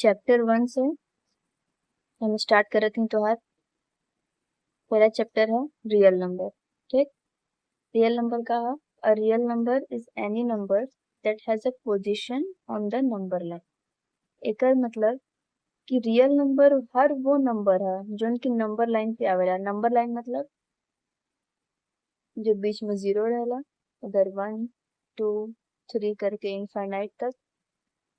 Chapter 1 से हम start कर रहे थे। तो हर पहला चैप्टर है रियल नंबर। ठीक, रियल नंबर का है a real number is any number that has a position on the number line. एकर मतलब कि रियल नंबर हर वो नंबर है जो उनकी नंबर लाइन पे आवेला। नंबर लाइन मतलब जो बीच में 0 रहेला, उधर 1 2 3 करके इनफाइनाइट तक,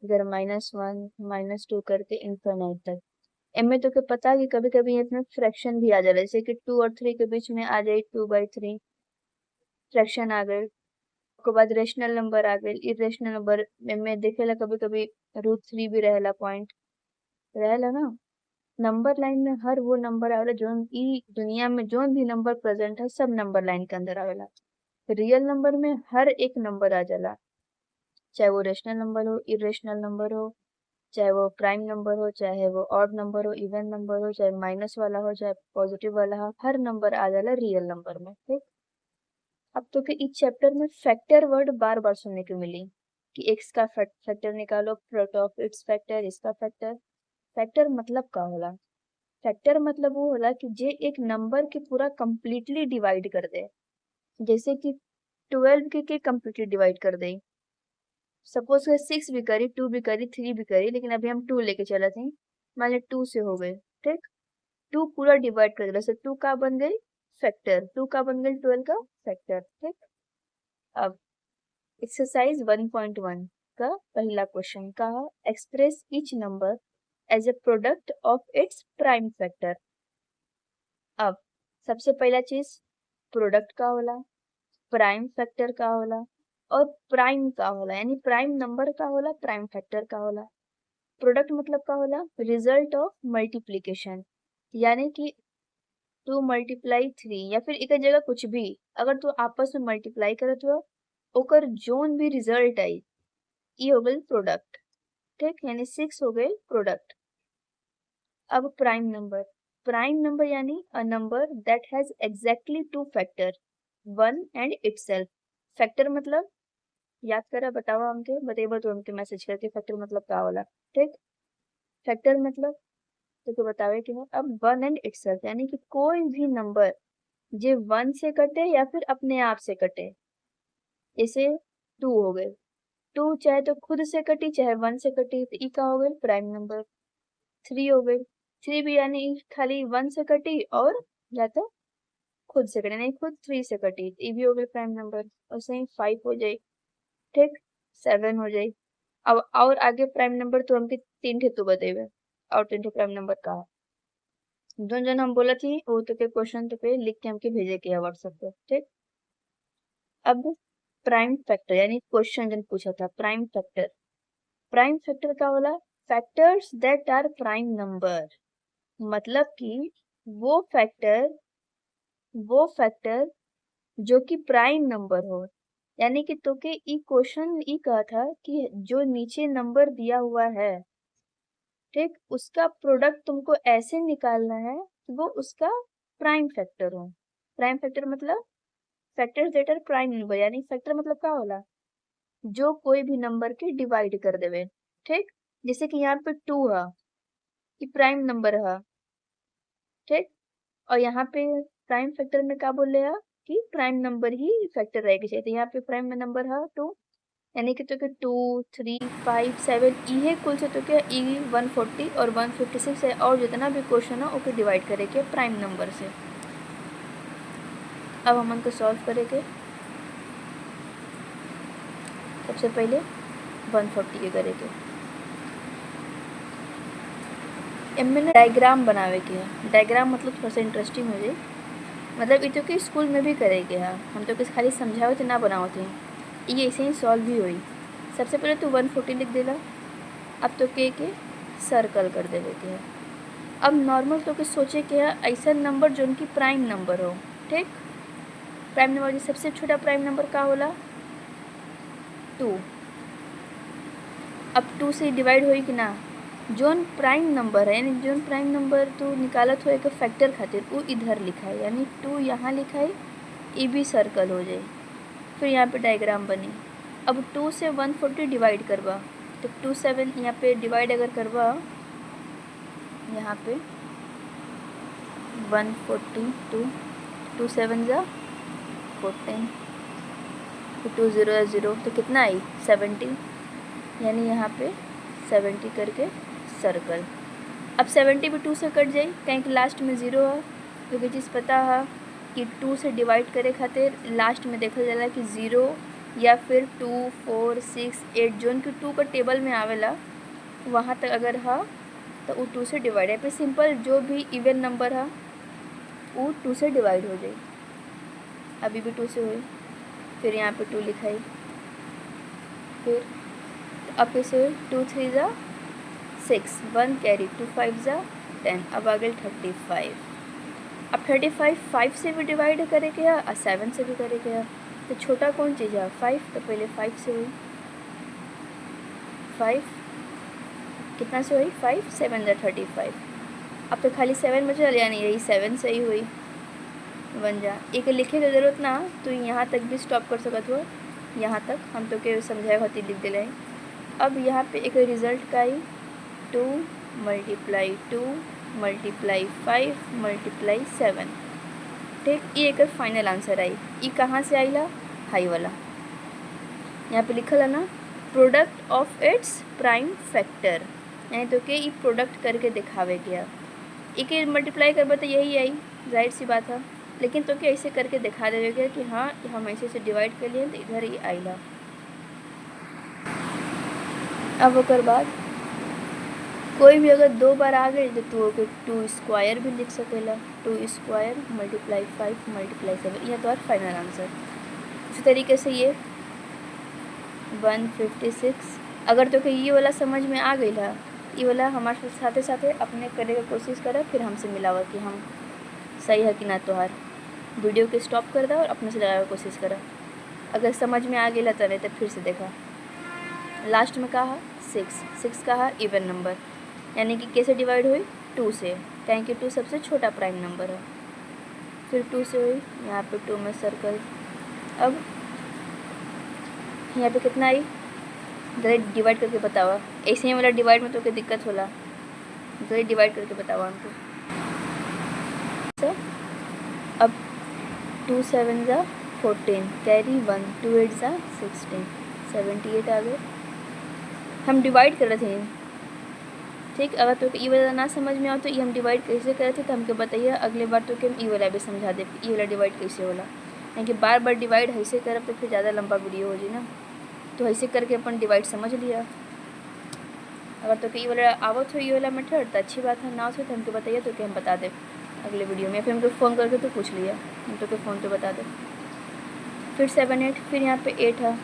इधर -1 -2 करके इनफाइनाइट तक। एमे तो के पता है कि कभी कभी इसमें फ्रैक्शन भी आ जाला, जैसे कि 2 और 3 के बीच में आ जाए 2/3 फ्रैक्शन आ गए। उसके बाद रेशनल नंबर आ गए, इरेशनल नंबर में देखेला कभी कभी √3 भी रहेला, पॉइंट रहेला ना। नंबर लाइन में हर वो नंबर आवेला जो ई दुनिया में जो भी नंबर प्रेजेंट है सब नंबर लाइन के अंदर आवेला। रियल नंबर में हर एक नंबर आ जाला, चाहे वो रेशनल नंबर हो, इरेशनल नंबर हो, चाहे वो प्राइम नंबर हो, चाहे वो ऑड नंबर हो, इवन नंबर हो, चाहे माइनस वाला हो, चाहे पॉजिटिव वाला हो, हर नंबर आ जाला रियल नंबर में। ठीक, अब तो के इस चैप्टर में फैक्टर वर्ड बार बार सुनने को मिली कि एक्स का फैक्टर निकालो, प्रोडक्ट ऑफ इट्स फैक्टर, इसका फैक्टर। फैक्टर मतलब का होला? फैक्टर मतलब वो होला कि जे एक नंबर के पूरा कंप्लीटली डिवाइड कर दे। जैसे कि 12 के कंप्लीटली डिवाइड कर दे। सपोज 6 भी करी, 2 भी करी, 3 भी करी, लेकिन अभी हम 2 लेके चला थे, मान लो 2 से हो गए। ठीक, 2 पूरा डिवाइड कर दिया, से 2 का बन गई फैक्टर, 2 का बन गई 12 का फैक्टर। ठीक, अब एक्सरसाइज 1.1 का पहला क्वेश्चन का express each number as a product of its prime factor. अब सबसे पहला चीज प्रोडक्ट का होला, प्राइम फैक्टर का होला और प्राइम का होला, यानी प्राइम नंबर का होला, प्राइम फैक्टर का होला। प्रोडक्ट मतलब का होला रिजल्ट ऑफ मल्टीप्लीकेशन, यानी कि 2 × 3 या फिर एक जगह कुछ भी अगर तू आपस में मल्टीप्लाई करत हो ओकर जोन भी रिजल्ट आई, ई हो गई प्रोडक्ट। ठीक, यानी 6 हो गए प्रोडक्ट। अब प्राइम नंबर यानी a number that has exactly 2 factor 1 and itself. Factor मतलब याद करा, बताओ हमके, बतेबो तो हमके मैसेज करके फैक्टर मतलब का होला। ठीक, फैक्टर मतलब तो बतावे कि है अब 1 एंड इटसेल्फ, यानी कि कोई भी नंबर जे 1 से कटे या फिर अपने आप से कटे। जैसे 2 हो गए, 2 चाहे तो खुद से कटी चाहे 1 से कटी, तो ई का हो गई प्राइम नंबर। 3 हो गई, 3 भी यानी खाली 1 से कटी और या तो खुद से कटी, नहीं खुद 3 से कटी, तो ई भी हो गई प्राइम नंबर। और सही 5 हो जाए। ठीक, 7 हो जाए। अब और आगे प्राइम नंबर तो हमके 3 ठे तो बतेबे, और 3 ठे प्राइम नंबर का जोन जोन हम बोला थी वो तो के क्वेश्चन तो पे लिख के हमके भेजे के व्हाट्सएप पे। ठीक, अब प्राइम फैक्टर यानी क्वेश्चन जन पूछा था प्राइम फैक्टर। प्राइम फैक्टर का होला factors that are prime number, मतलब कि वो फैक्टर जो कि प्राइम नंबर हो। यानी कि तो के ई क्वेश्चन ई कहा था कि जो नीचे नंबर दिया हुआ है, ठीक, उसका प्रोडक्ट तुमको ऐसे निकालना है कि वो उसका प्राइम फैक्टर हो। प्राइम फैक्टर मतलब factors that are prime number, यानी फैक्टर मतलब का होला जो कोई भी नंबर के डिवाइड कर देवे। ठीक, जैसे कि यहाँ पे 2 है, ये प्राइम नंबर है। ठीक, और यहाँ पे प्राइम फैक्टर में क्या बोल रहे हैं कि प्राइम नंबर ही फैक्टर रहेगा चाहिए, तो यहाँ पे प्राइम में नंबर है 2, यानी कि तो के 2 3 5 7 ये कुल से तो के ई 140 और 156 है, और जितना भी क्वेश्चन है ओके डिवाइड करे के प्राइम नंबर से। अब हम उनको सॉल्व करेंगे। सबसे पहले 140 के करेंगे, मैंने डायग्राम बनावे के है। डायग्राम मतलब थोड़ा सा इंटरेस्टिंग हो जाए, मतलब ये तो कि स्कूल में भी करेंगे है, हम तो किसी खाली समझाओ थे ना बनाओ थे, ये ऐसे ही सॉल्व भी हुई। सबसे पहले तो 140 लिख देला, अब तो के सर्कल कर देवे के है। अब नॉर्मल तो के सोचे के है ऐसा नंबर जो उनकी प्राइम नंबर हो। ठीक, प्राइम नंबर सबसे छोटा प्राइम नंबर का होला 2। अब 2 से डिवाइड होई कि ना, जोन प्राइम नंबर है यानी जोन प्राइम नंबर तो निकालत हो एक फैक्टर खातिर वो इधर लिखा है, यानी 2 यहाँ लिखा है, ये भी सर्कल हो जाए। फिर यहाँ पे डायग्राम बनी। अब 2 से 140 डिवाइड करवा, तो 2 7 यहाँ पे डिवाइड अगर करवा यहाँ पे 142 2 7 जा 14 2 0 0 तो कितना आई 70, यानी यहाँ पे 70 करके सर्कल। अब 70 भी 2 से कट जाई कहीं लास्ट में 0 है, क्योंकि चीज़ पता है कि 2 से डिवाइड करे खातिर लास्ट में देखल जाला कि 0 या फिर 2 4 6 8 जोन कि 2 का टेबल में आवेला वहाँ तक अगर है तो वो 2 से डिवाइड है। पे सिंपल जो भी इवन नंबर है वो 2 से डिवाइड हो जाए। अभी भी 2 से हुई, फिर यहाँ पे 2 लिखाई, फिर अब इसे 2 3 जा 6 1 कैरी 2 5 जा 10, अब आ गई 35। अब 35 5 से भी डिवाइड करे के है और 7 से भी करे के है, तो छोटा कौन चीज़ है 5, तो पहले 5 से हुई 5 कितना से हुई 5 7 जा 35। अब तो खाली 7 बचा, यानी यही 7 से ही हुई बन जा। एक लिखे की ज़रूरत ना तो यहाँ तक भी स्टॉप कर सकत हो, यहाँ तक हम तो के समझाए होती लिख दिले। अब यहाँ पे एक रिजल्ट का आई 2 मल्टीप्लाई 2 मल्टीप्लाई 5 मल्टीप्लाई 7, ठीक। ये एक फाइनल आंसर आई। ये कहाँ से आईला हाई वाला, यहाँ पे लिखल है ना product of its prime factor, यानी तो के ये प्रोडक्ट करके दिखावे गया। एक मल्टीप्लाई करबा तो यही आई, जाहिर सी बात है, लेकिन तो के ऐसे करके दिखा देवे गया कि हाँ हम ऐसे से डिवाइड कर लिए तो इधर ही आईला। अब ओकर बाद कोई भी अगर 2 बार आ गई तो तू ओके 2 स्क्वायर भी लिख सकेला, 2 स्क्वायर मल्टीप्लाई 5 मल्टीप्लाई 7, यह तो फाइनल आंसर। इसी तरीके से ये 156, अगर तो ये वाला समझ में आ गई है, ये वाला हमारे साथे साथे अपने करे का कोशिश करा, फिर हमसे मिलावा कि हम सही है कि ना। तोहार वीडियो के स्टॉप कर दो और अपने से लगाने की कोशिश करा। अगर समझ में आ गई तो नहीं तो फिर से देखा। लास्ट में कहा 6 कहा इवन नंबर, यानी कि कैसे डिवाइड हुई 2 से, कहें कि 2 सबसे छोटा प्राइम नंबर है। फिर 2 से हुई, यहाँ पे 2 में सर्कल। अब यहाँ पे कितना आई जरा डिवाइड करके बतावा, ऐसे ही वाला डिवाइड में तो क्या दिक्कत होला, जरा डिवाइड करके बतावा हमको। सर अब 2 7 जा 14 कैरी 1 2 8 जा 16 78 आ गए। हम डिवाइड कर रहे थे, ठीक। अगर तो ई वाला ना समझ में आओ तो ये हम डिवाइड कैसे करे थे तो हमको बताइए, अगले बार तो कि हम ई वाला भी समझा दे ई वाला डिवाइड कैसे होला, यानी बार बार डिवाइड ऐसे करब तो फिर ज़्यादा लंबा वीडियो हो जाए ना, तो ऐसे करके अपन डिवाइड समझ लिया। अगर तो ई वाला आवत हो ये वाला मेथड तो अच्छी बात है, ना हो तो हमको बताइए तो कि हम बता दें अगले वीडियो में, फिर हमको फ़ोन करके तो पूछ लिया हम तो के फ़ोन तो बता दें। फिर 7 8, फिर यहाँ पे 8 है,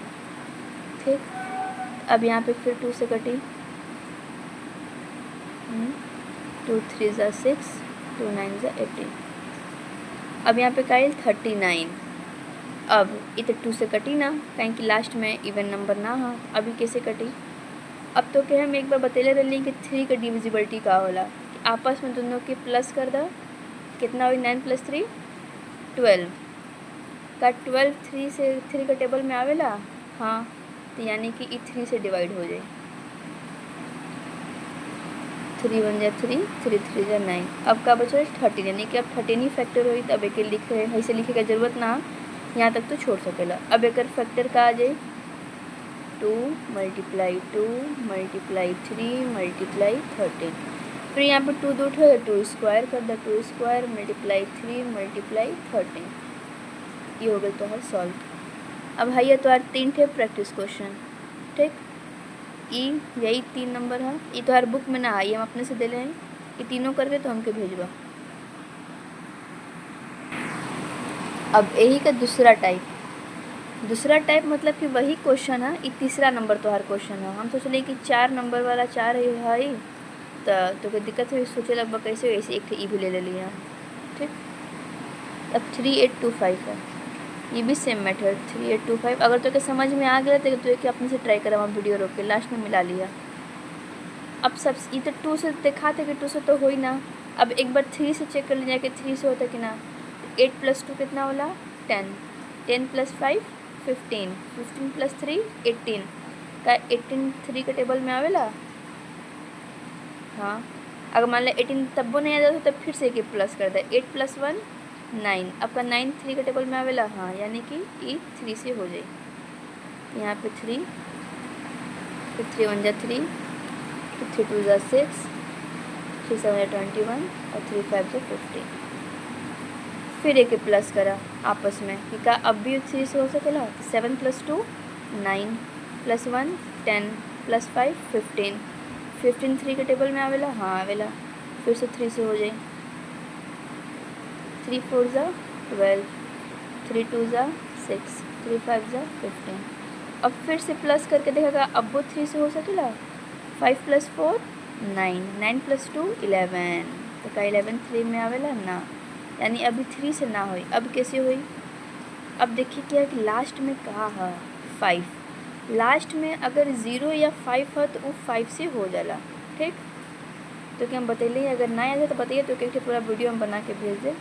ठीक। अब यहाँ पे फिर 2 से कटी 2 3 जा 6 2 9 जा 18। अब यहाँ पे का 39। अब इतने 2 से कटी ना, कहीं कि लास्ट में इवन नंबर ना हो। अभी कैसे कटी, अब तो क्या हम एक बार बतेले रही कि 3 का डिविजिबिलिटी का होला, कि आपस में दोनों के प्लस कर दो, कितना हुई 9 + 3 12 का 12 3 से 3 का टेबल में आवेला, हाँ, तो यानी कि ये 3 से डिवाइड हो जाए, 3 1 जा 3 3 3 जा 9। अब का बचा 13, यानी कि अब 13 ही फैक्टर हुई, तो अब एक लिख रहे ऐसे लिखे का जरूरत ना, यहाँ तक तो छोड़ सकेला। अब एक फैक्टर का आ जाए 2 मल्टीप्लाई 2 मल्टीप्लाई 3 मल्टीप्लाई 13, फिर यहाँ पे 2 2 है 2 स्क्वायर कर दो, 2 स्क्वायर मल्टीप्लाई 3 मल्टीप्लाई 13, ये हो गई तो हर सॉल्व। अब है तो हर 3 थे प्रैक्टिस क्वेश्चन, ठीक। यही 3 नंबर है, ये तो हर बुक में ना आई, हम अपने से दे हैं, ये तीनों करके तो हमके भेजवा। अब यही का दूसरा टाइप मतलब कि वही क्वेश्चन है, ये तीसरा नंबर तो हर क्वेश्चन है। हम सोचले कि 4 नंबर वाला 4 है तो कोई दिक्कत हुई, सोचे लगभग कैसे वैसे एक ई भी ले लिया, ठीक। अब 3825 है, ये भी सेम मेथड 3825। अगर तो क्या समझ में आ गया तो एक अपने से ट्राई करा, वीडियो रोक के लास्ट में मिला लिया। अब सब ये तो 2 से देखा थे कि 2 से तो हो ही ना, अब एक बार 3 से चेक कर लीजिए कि 3 से होता कि ना। 8 + 2 कितना होला 10 10 + 5 15 15 + 3 18 का 18 3 के टेबल में आवेला। हाँ, अगर मान लो 18 तब नहीं आ जाता तो फिर से एक प्लस कर दे। 8 + 1 9, आपका 9 3 के टेबल में आवेला। हाँ, यानी कि ई 3 से हो जाए। यहाँ पे 3, फिर 3 1 जा 3, फिर 3 2 जा 6, 3 7 जा 21 और 3 5 जा 15। फिर एक प्लस करा आपस में कि का अब भी 3 से हो सकेला। 7 + 2 9 + 1 10 + 5 15। 15 3 के टेबल में आवेला। हाँ आवेला, फिर से 3 से हो जाए। 3 4 जा 12, 3 2 जा 6, 3 5 जा 15। अब फिर से प्लस करके देखेगा अब वो 3 से हो सकेला। 5 + 4 9, 9 + 2 11। तो का 11 3 में आवेला ना, यानी अभी 3 से ना हुई। अब कैसे हुई? अब देखिए क्या है कि लास्ट में कहा है 5, लास्ट में अगर 0 या 5 है तो वो 5 से हो जाला। ठीक, तो क्या हम बतैले, अगर ना आ जाए तो बताइए, तो क्या पूरा वीडियो हम बना के भेज दे,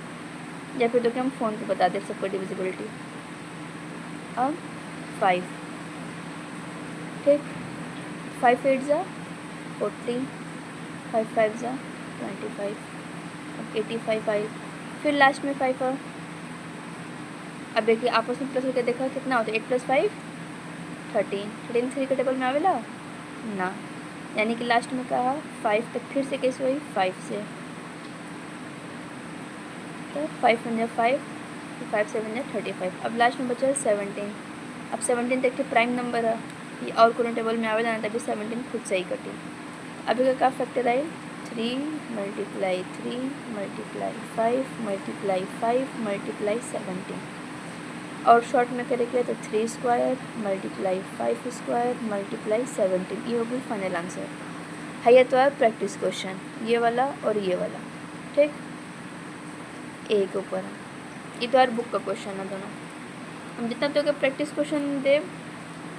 या फिर तो क्या हम फ़ोन पे बता दे सबको डिविजिबिलिटी। अब 5, ठीक, 5 8 जा 40, 5 5 जा 25, अब 85 आई, फिर लास्ट में 5 है। अब देखिए आपस में प्लस करके देखा कितना होता है। 8 + 5 13, 13 3 के टेबल में आवेला ना, यानी कि लास्ट में कहा 5 तक फिर से कैसे हुई 5 से। तो 5 1 जा 5, 5 7 जा 35। अब लास्ट में बचा 17। अब 17 तक के प्राइम नंबर है, ये और कोनो टेबल में आवेला ना, तभी 17 खुद से ही कटी। अभी का फैक्टर आई 3 × 3 × 5 × 5 × 17, और शॉर्ट में करेंगे तो 3 स्क्वायर × 5 स्क्वायर × 17। ये होगी फाइनल आंसर। है ये तो है प्रैक्टिस क्वेश्चन, ये वाला और ये वाला। ठीक, एक ऊपर है, ये तो यार बुक का क्वेश्चन है दोनों। हम जितना तो प्रैक्टिस क्वेश्चन दे,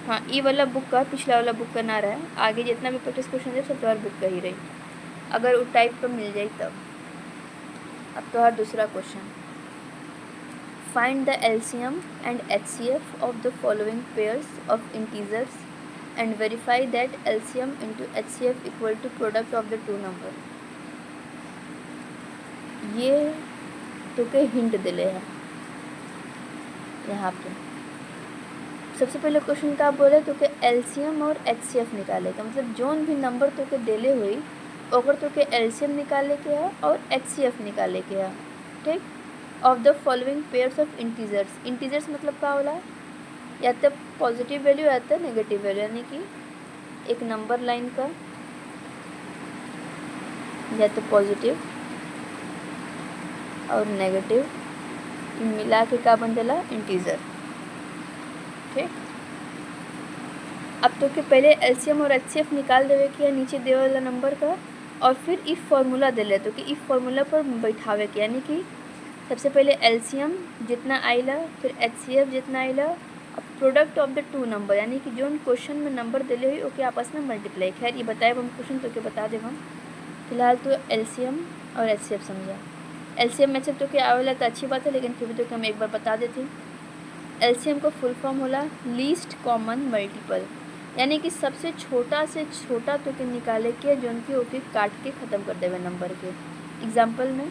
हाँ ये वाला बुक का, पिछला वाला बुक का ना रहे, आगे जितना भी प्रैक्टिस क्वेश्चन दे सब तो हर बुक का ही रही, अगर वो टाइप का मिल जाए तब। अब तो हर दूसरा question, find the LCM and HCF of the following pairs of integers and verify that LCM into HCF equal to product of the two number। ये तो के हिंट दिले हैं यहाँ पे। सबसे पहले क्वेश्चन का बोले तो के LCM और HCF निकाले का, मतलब जोन भी नंबर तो के दिले हुई ओकर तो के LCM निकाले के है और HCF निकाले के है। ठीक, of the following pairs of integers. Integers मतलब क्या होला, या तो पॉजिटिव वैल्यू या तो नेगेटिव वैल्यू, यानी कि एक नंबर लाइन का या तो पॉजिटिव और नेगेटिव मिला के का बन जाला इंटीजर। ठीक, अब तो के पहले LCM और HCF निकाल देवे कि नीचे देवे वाला नंबर का, और फिर इफ फार्मूला दे ले तो कि इफ फार्मूला पर बैठावे के, यानी कि सबसे पहले LCM जितना आइला, फिर HCF जितना आइला, अब product of the two number, यानी कि जो क्वेश्चन में नंबर दिले हुई ओके आपस में मल्टीप्लाई। खैर ये बताए हम क्वेश्चन तो के बता देव हम, फिलहाल तो LCM और HCF समझा। LCM HCF तो क्या आवेला तो अच्छी बात है, लेकिन फिर भी तो हम एक बार बता देते। LCM का फुल फॉर्म होला लीस्ट कॉमन मल्टीपल, यानी कि सबसे छोटा से छोटा तो के निकाले के जोन की ओके काट के ख़त्म कर देवे नंबर के। एग्जाम्पल में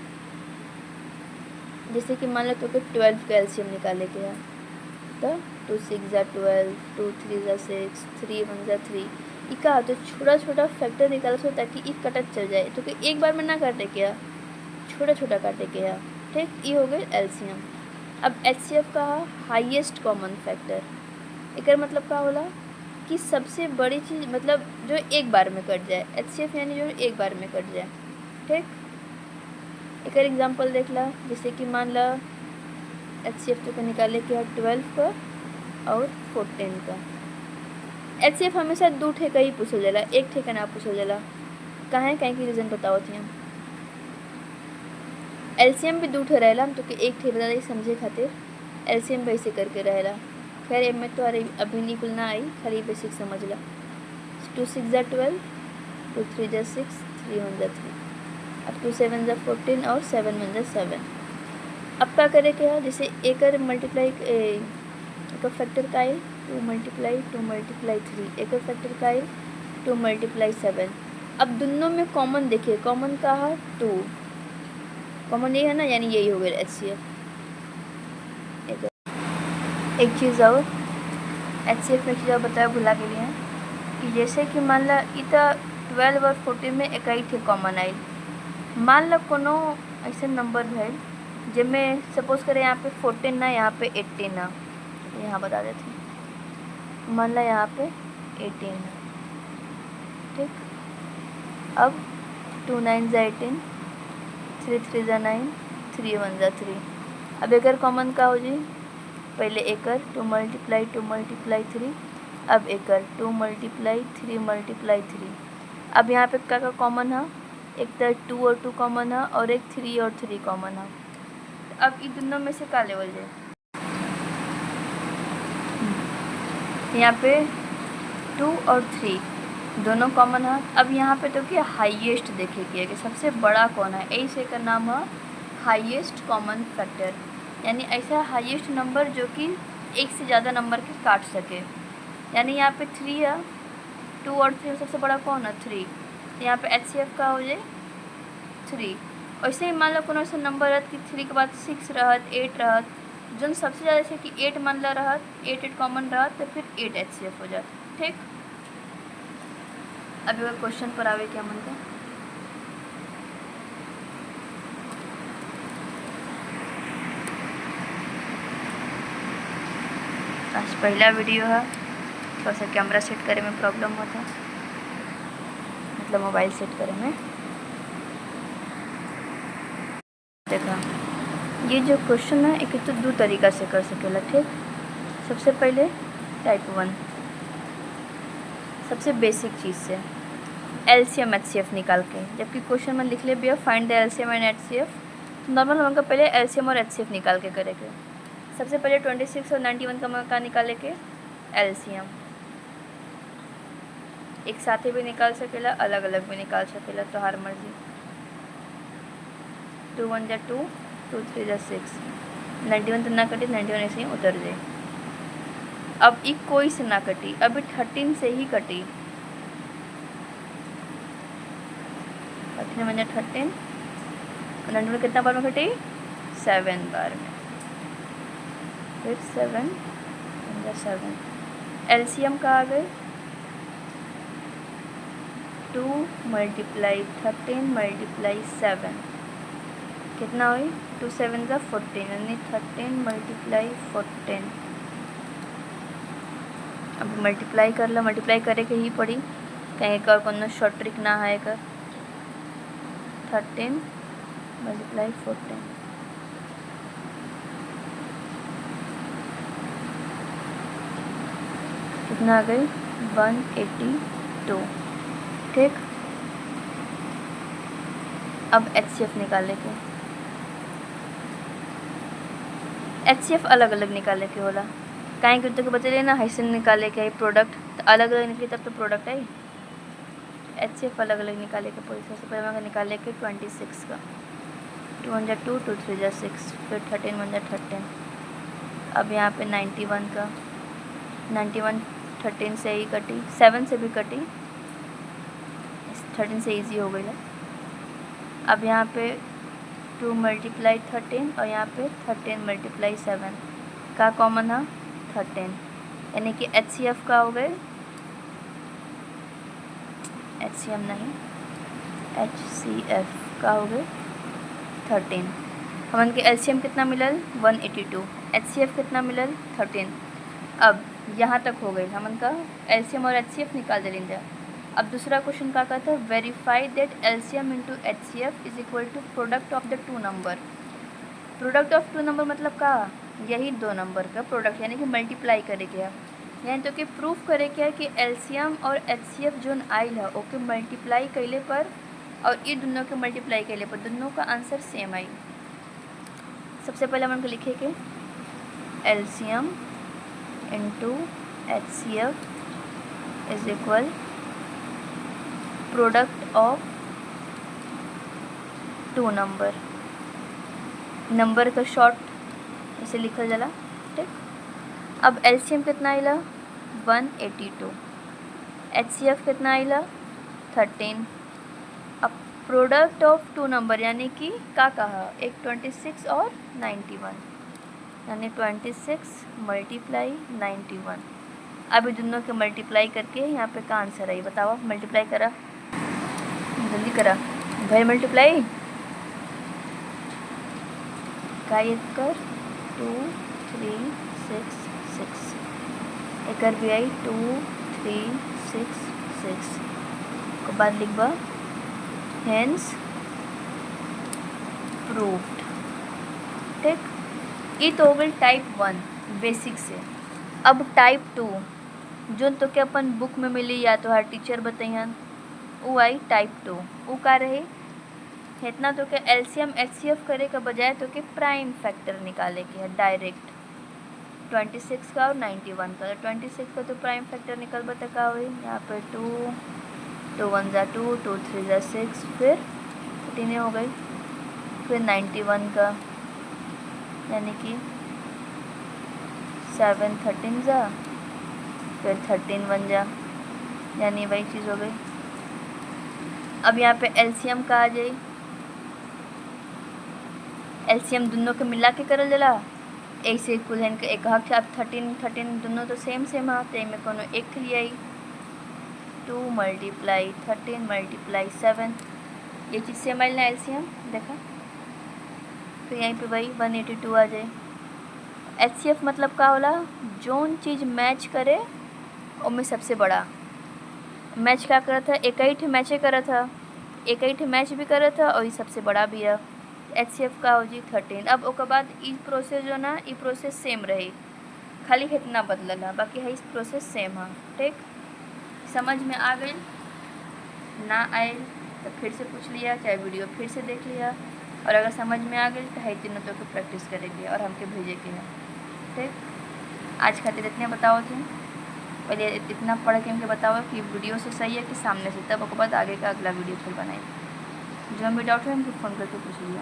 जैसे कि मान लो तो कि 12 का LCM निकाले के है, तो 2 6 जा 12, 2 3 जा 6, 3 1 जा 3। इका तो छोटा छोटा फैक्टर निकाल सो ताकि एक कटत चल जाए, तो कि एक बार में ना काटे के है, छोटा छोटा काटे के है। ठीक, ये हो गई LCM। अब HCF का हाईएस्ट कॉमन फैक्टर, एक मतलब का होला कि सबसे बड़ी चीज़, मतलब जो एक बार में कट जाए। HCF यानी जो एक बार में कट जाए। ठीक, एक एग्जांपल देख ला, जैसे कि मान ला HCF तो का निकाले के 12 का और 14 का। HCF हमेशा 2 ठे का ही पूछल जाला, 1 ठे का ना पूछल जाला। काहे की रीज़न बताओ थी हम। LCM भी 2 ठे रहेला, हम तो के 1 ठे बता दी समझे खातिर। LCM वैसे करके रहेला। खैर एम तो अभी निकल ना आई, खाली बेसिक समझ ला। 2 6 जा 12, 2 3 जा 6, 3 1 जा 3, अब 2 7 जा 14 और 7 1 जा 7। अब क्या करे के है, जैसे एक मल्टीप्लाई का फैक्टर का है 2 मल्टीप्लाई 3 एकर फैक्टर का आइल 2 मल्टीप्लाई 7। अब दोनों में कॉमन देखिए, कॉमन का है 2, कॉमन ये है ना, यानी यही हो गया HCF। एक चीज़ और HCF में चीज़ और बताया भुला के लिए कि जैसे कि मान ला इतना 12 और 14 में एक ही थे कॉमन आइल, मान ला कोनो ऐसे नंबर है जिनमें सपोज करें यहाँ पे 14 ना, यहाँ पे 18 ना, यहाँ बता देते हैं, मान ला यहाँ पे 18 ना, ठीक। अब 2 9 ज़ा 18, 3 3 ज़ा 9, 3 1 ज़ा 3। अब एकर कॉमन का हो जी, पहले एकर 2 मल्टीप्लाई 3, अब एकर 2 मल्टीप्लाई 3। अब यहाँ पे क्या कॉमन है, एक तो 2 और 2 कॉमन है और एक 3 और 3 कॉमन है। अब इन दोनों में से क्या लेवल जाए, यहाँ पे 2 और 3 दोनों कॉमन है। अब यहाँ पे तो क्या हाईएस्ट देखेगी कि सबसे बड़ा कौन है, ऐसे का नाम है हाईएस्ट कॉमन फैक्टर, यानी ऐसा हाईएस्ट नंबर जो कि एक से ज़्यादा नंबर के काट सके। यानी यहाँ पे 3 है, 2 और 3 सबसे बड़ा कौन है 3, यहाँ पे HCF का हो जाए 3। ऐसे ही मान लो कोनो ऐसा नंबर रहत कि 3 के बाद 6 रहत, 8 रहत, जो सबसे ज़्यादा जैसे कि 8 मान ला रहत, 8 कॉमन रहत, तो फिर 8 HCF हो जात, ठीक। अब अगर क्वेश्चन पर आवे क्या मन का, आज पहला वीडियो है, थोड़ा सा कैमरा सेट करे में प्रॉब्लम होता, मतलब मोबाइल सेट करे में। देखा ये जो क्वेश्चन है एक तो दो तरीका से कर सकेला, ठीक। सबसे पहले टाइप 1, सबसे बेसिक चीज़ से LCM HCF निकाल के, जबकि क्वेश्चन में लिख ले भैया find the LCM and HCF, तो नॉर्मल हमको पहले LCM और HCF निकाल के करेंगे। सबसे पहले 26 और 91 का मौका निकाले के LCM, एक साथ ही भी निकाल सकेला, अलग अलग भी निकाल सकेला, तो हर मर्जी। 2 1 ज़ा 2, 2 3 ज़ा 6, 91 तो ना कटी, 91 ऐसे ही उतर जाए। अब एक कोई से ना कटी, अभी 13 से ही कटी, 13 13, 91 कितना बार में कटी, 7 बार में, फिर 7 7। LCM का आ गए 2 मल्टीप्लाई 13 मल्टीप्लाई 7 कितना हुई, 2 7 ज़ा 14, यानी 13 मल्टीप्लाई 14। अब मल्टीप्लाई कर लो, मल्टीप्लाई करे के ही पड़ी, कहीं का कोनो शॉर्ट ट्रिक ना है कर। 13 मल्टीप्लाई 14 कितना आ गई, 182, ठीक। अब HCF निकाले के, HCF अलग अलग निकाले के होला, कहीं के तो बचे ना हैसन निकाले के प्रोडक्ट, तो अलग अलग निकली तब तो प्रोडक्ट है। HCF अलग अलग निकाले के पड़ी, सबसे पहले मैं निकाले के 26 का, 2 1 ज़ा 2, 2 3 ज़ा 6, फिर 13 1 ज़ा 13। अब यहाँ पे 91 का, 91 13 से ही कटी, 7 से भी कटी, 13 से इजी हो गई है। अब यहाँ पे 2 मल्टीप्लाई 13 और यहाँ पे 13 मल्टीप्लाई 7 का कॉमन है 13, यानी कि HCF का हो गए, HCM नहीं, HCF का हो गए 13। हमन के LCM कितना मिलल 182, HCF कितना मिलल 13। अब यहाँ तक हो गई हमन का LCM और HCF निकाल दे लेंगे। अब दूसरा क्वेश्चन क्या कहता है, verify that LCM into HCF is equal to product of the two number. Product of two number मतलब का, यही दो नंबर का प्रोडक्ट, यानी कि मल्टीप्लाई करे के है, यानी तो कि प्रूफ करे के है कि LCM और HCF जो आइल है ओके मल्टीप्लाई कैले पर और ये दोनों के मल्टीप्लाई कैले पर दोनों का आंसर सेम आई। सबसे पहले हमन को लिखे के LCM into HCF is equal product of two number, number का शॉर्ट इसे लिखल जाला, ठीक। अब LCM कितना आइला 182। HCF कितना आइला 13। अब प्रोडक्ट ऑफ टू नंबर यानी कि का कहा एक 26 और 91 यानी 26 मल्टीप्लाई 91। अभी दोनों के मल्टीप्लाई करके यहाँ पे का आंसर आई बताओ। मल्टीप्लाई करा जल्दी करा भाई मल्टीप्लाई का कर 2 3 6 6 एक भी आई 2 3 6 6 के बाद लिखबा हेंस प्रूव्ड। ठीक ये तो हो गई टाइप 1 बेसिक से। अब टाइप 2 जो तो के अपन बुक में मिली या तो हर टीचर बताइए वो आई टाइप 2। वो का रहे इतना तो के एलसीएम एचसीएफ करे के बजाय तो के प्राइम फैक्टर निकाले के है डायरेक्ट 26 का और 91 का। 26 का तो प्राइम फैक्टर निकल बता का हुई यहाँ पे 2 2 1 जा 2 2 3 जा 6 फिर 13 हो गई फिर 91 का यानी कि 7 13 जा फिर 13 1 जा यानी वही चीज़ हो गई। अब यहाँ पे एलसीएम का आ जाए एलसीएम दोनों के मिला के करल जला ऐसे इक्वलेंट के एक हक अब 13 13 दोनों तो सेम सेम है तो में कोनो एक लिए 2 मल्टीप्लाई 13 मल्टीप्लाई 7 ये चीज़ सेम आइल ना एलसीएम देखा तो यहीं पे वही 182 आ जाए। एचसीएफ मतलब का होला जोन चीज़ मैच करे उनमें सबसे बड़ा मैच क्या करा था एक ही मैचे करा था एक ही मैच भी करा था और ये सबसे बड़ा भी है। एचसीएफ का हो जी 13। अब उसके बाद ये प्रोसेस जो ना ये प्रोसेस सेम रही खाली इतना बदलल है बाकी है इस प्रोसेस सेम है। ठीक समझ में आ गई ना आए तो फिर से पूछ लिया चाहे वीडियो फिर से देख लिया और अगर समझ में आ गई तो है तीनों तो प्रैक्टिस करेंगे और हमके भेजे के है। ठीक आज खातिर इतने बताओ तुम पहले इतना पढ़ के हमके बताओ कि वीडियो से सही है कि सामने से तब उसके बाद आगे का अगला वीडियो फिर बनाए। जो हमें डाउट है हमको फ़ोन करके पूछ लिया।